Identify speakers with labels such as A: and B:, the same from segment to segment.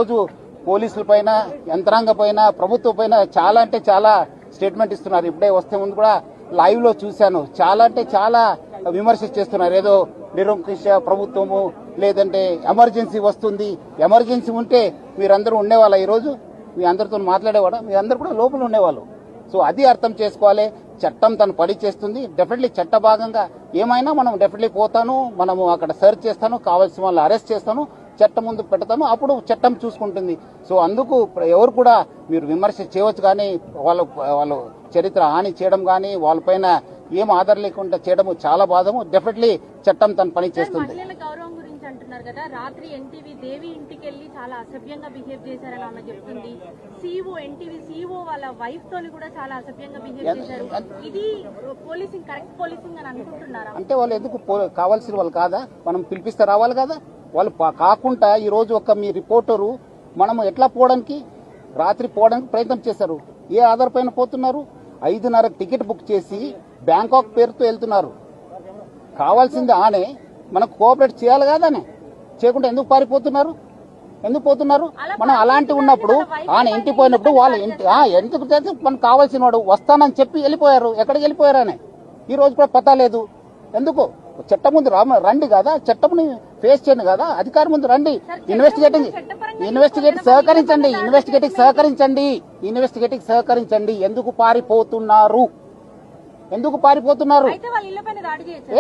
A: రోజు పోలీసుల పైన, యంత్రాంగ పైన, ప్రభుత్వం పైన చాలా అంటే చాలా స్టేట్మెంట్ ఇస్తున్నారు. ఇప్పుడే వస్తే ముందు కూడా లైవ్ లో చూశాను. చాలా అంటే చాలా విమర్శ చేస్తున్నారు. ఏదో నిరంకుశ ప్రభుత్వము, లేదంటే ఎమర్జెన్సీ వస్తుంది. ఎమర్జెన్సీ ఉంటే మీరందరూ ఉండేవాళ్ళ? ఈరోజు మీ అందరితో మాట్లాడేవాడా? మీ అందరు కూడా లోపల ఉండేవాళ్ళు. సో అది అర్థం చేసుకోవాలి. చట్టం తను పని చేస్తుంది. డెఫినెట్లీ చట్ట భాగంగా ఏమైనా మనం డెఫినెట్లీ పోతాను, మనము అక్కడ సెర్చ్ చేస్తాను, కావాల్సిన వాళ్ళు అరెస్ట్ చేస్తాను, చట్టం ముందు పెడతాను, అప్పుడు చట్టం చూసుకుంటుంది. సో అందుకు ఎవరు కూడా మీరు విమర్శ చేయవచ్చు, కానీ వాళ్ళు చరిత్ర హాని చేయడం కానీ వాళ్ళపైన ఏం ఆధారం లేకుండా చేయడం చాలా బాధము. డెఫినెట్లీ చట్టం తన పని చేస్తుంది.
B: గౌరవం గురించి అంటున్నారు కదా, రాత్రి ఎన్టీవీ దేవి ఇంటికి వెళ్లి చాలా అసభ్యంగా బిహేవ్ చేశారని ఆమె చెప్తుంది. ఎన్టీవీ సీఓ వాళ్ళ వైఫ్ తోని కూడా చాలా అసభ్యంగా బిహేవ్ చేశారు. ఇది పోలీసింగ్, కరెక్ట్ పోలీసింగ్ అని అనుకుంటున్నారా?
A: అంటే వాళ్ళు ఎందుకు కావాల్సిన వాళ్ళు కాదా? మనం పిలిపిస్తే రావాలి కదా. వాళ్ళు కాకుండా ఈ రోజు ఒక మీ రిపోర్టరు మనము ఎట్లా పోవడానికి, రాత్రి పోవడానికి ప్రయత్నం చేశారు. ఏ ఆధార్ పైన పోతున్నారు? 5:30 టికెట్ బుక్ చేసి బ్యాంకాక్ పేరుతో వెళ్తున్నారు. కావాల్సింది ఆనే, మనకు కోఆపరేట్ చేయాలి కాదానే. చేయకుండా ఎందుకు పారిపోతున్నారు? ఎందుకు పోతున్నారు? మనం అలాంటి ఉన్నప్పుడు ఆయన ఇంటికి పోయినప్పుడు వాళ్ళు ఎందుకు మనకు కావాల్సిన వాడు వస్తానని చెప్పి వెళ్ళిపోయారు. ఎక్కడికి వెళ్ళిపోయారనే ఈ రోజు కూడా పతా లేదు. ఎందుకు? చట్టం ముందు రండి కదా, చట్టంని ఫేస్ చేయండి కదా, అధికారం ముందు రండి. ఇన్వెస్టిగేటింగ్ సహకరించండి. ఎందుకు పారిపోతున్నారు?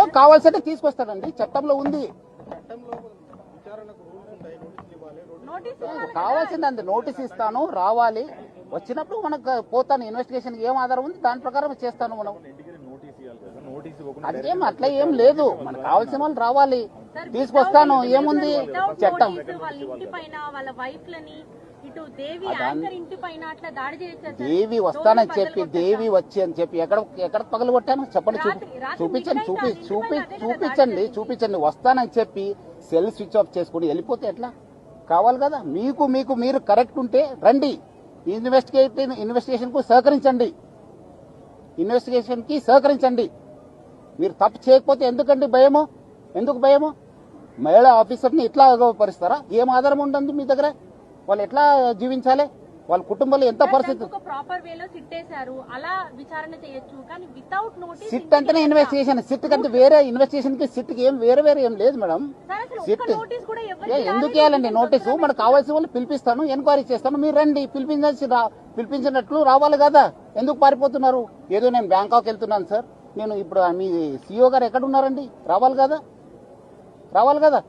A: ఏం కావాల్సింటే తీసుకొస్తారండి, చట్టంలో ఉంది. కావాల్సింది నోటీస్ ఇస్తాను, రావాలి. వచ్చినప్పుడు మనకు పోతాను. ఇన్వెస్టిగేషన్ ఏం ఆధారం ఉంది దాని ప్రకారం చేస్తాను. మనం అదేం అట్లా ఏం లేదు. మనకు కావాల్సిన వాళ్ళు రావాలి, తీసుకొస్తాను. ఏముంది చట్టం. దేవి వస్తానని చెప్పి, దేవి వచ్చి అని చెప్పి ఎక్కడ పగలు కొట్టాను చెప్పండి. చూపించండి. వస్తానని చెప్పి సెల్ స్విచ్ ఆఫ్ చేసుకుని వెళ్ళిపోతే ఎట్లా? కావాలి కదా. మీరు కరెక్ట్ ఉంటే రండి, ఇన్వెస్టిగేషన్ కు సహకరించండి. మీరు తప్పు చేయకపోతే ఎందుకండి భయము? ఎందుకు భయము? మహిళా ఆఫీసర్ని ఇట్లా పరిస్తారా? ఏం ఆధారం ఉండదు మీ దగ్గర? వాళ్ళు ఎట్లా జీవించాలి? వాళ్ళ కుటుంబంలో ఎంత పరిస్థితి? సిట్ అంటేనే ఇన్వెస్టిగేషన్. సిట్ కంటే వేరే ఇన్వెస్టిగేషన్ కి సిట్ కి ఏం వేరే ఏం లేదు మేడం. సిట్ ఎందుకు వేయాలండి నోటీసు? మనకు కావాల్సిన వాళ్ళు పిలిపిస్తాను, ఎంక్వైరీ చేస్తాను, మీరు రండి. పిలిపించినట్లు రావాలి కదా. ఎందుకు పారిపోతున్నారు? ఏదో నేను బ్యాంకాక్ వెళ్తున్నాను సార్, నేను ఇప్పుడు మీ సీఓ గారు ఎక్కడ ఉన్నారండి? రావాలి కదా.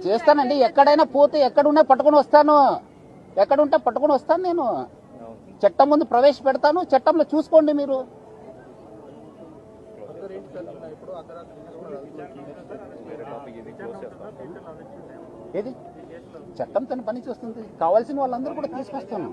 A: చేస్తానండి. ఎక్కడైనా పోతే ఎక్కడున్నా పట్టుకొని వస్తాను. నేను చట్టం ముందు ప్రవేశపెడతాను. చట్టంలో చూసుకోండి మీరు. ఏది చట్టం తన పని చేస్తుంది. కావాల్సిన వాళ్ళందరూ కూడా తీసుకొస్తాను.